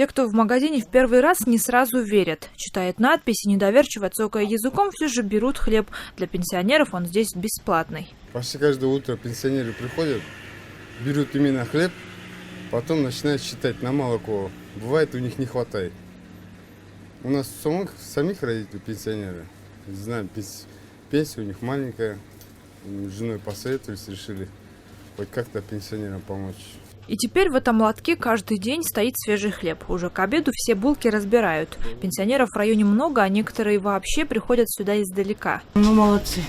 Те, кто в магазине в первый раз, не сразу верят. Читают надписи, недоверчиво цокая языком, все же берут хлеб. Для пенсионеров он здесь бесплатный. Почти каждое утро пенсионеры приходят, берут именно хлеб, потом начинают считать на молоко. Бывает, у них не хватает. У нас самих родителей пенсионеры. Знаем, пенсия у них маленькая. С женой посоветовались, решили хоть как-то пенсионерам помочь. И теперь в этом лотке каждый день стоит свежий хлеб. Уже к обеду все булки разбирают. Пенсионеров в районе много, а некоторые вообще приходят сюда издалека. Ну, молодцы.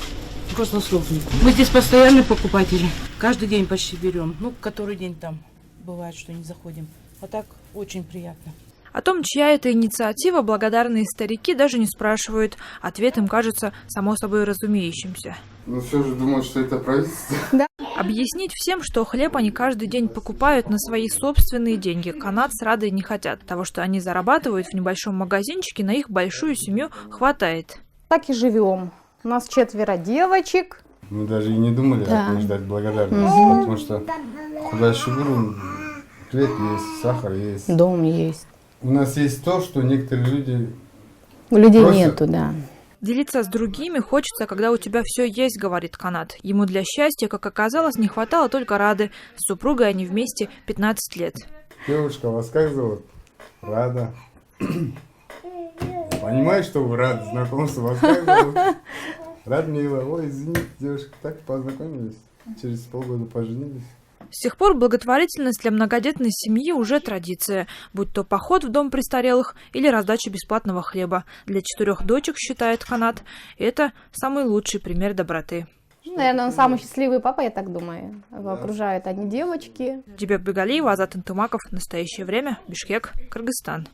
Просто слов нет. Мы здесь постоянные покупатели. Каждый день почти берем. Ну, который день там бывает, что не заходим. А так очень приятно. О том, чья это инициатива, благодарные старики даже не спрашивают. Ответ им кажется само собой разумеющимся. Ну все же думают, что это правительство. Да. Объяснить всем, что хлеб они каждый день покупают на свои собственные деньги, канадцы рады не хотят. Того, что они зарабатывают в небольшом магазинчике, на их большую семью хватает. Так и живем. У нас 4 девочек. Мы даже и не думали ждать благодарности, потому что куда шагру, хлеб есть, сахар есть. Дом есть. У нас есть то, что некоторые люди У людей просят. нету, да. Делиться с другими хочется, когда у тебя все есть, говорит Канат. Ему для счастья, как оказалось, не хватало только Рады. С супругой они вместе 15 лет. Девушка, вас как зовут? Рада. Понимаешь, что вы рады знакомству? Вас как зовут? Радмила. Ой, извините, девушка, так познакомились. Через полгода поженились. С тех пор благотворительность для многодетной семьи уже традиция. Будь то поход в дом престарелых или раздача бесплатного хлеба. Для 4 дочек, считает Канат, это самый лучший пример доброты. Наверное, он самый счастливый папа, я так думаю. Его окружают одни девочки. Дибек Бегалиева, Азат Интумаков. Настоящее время. Бишкек, Кыргызстан.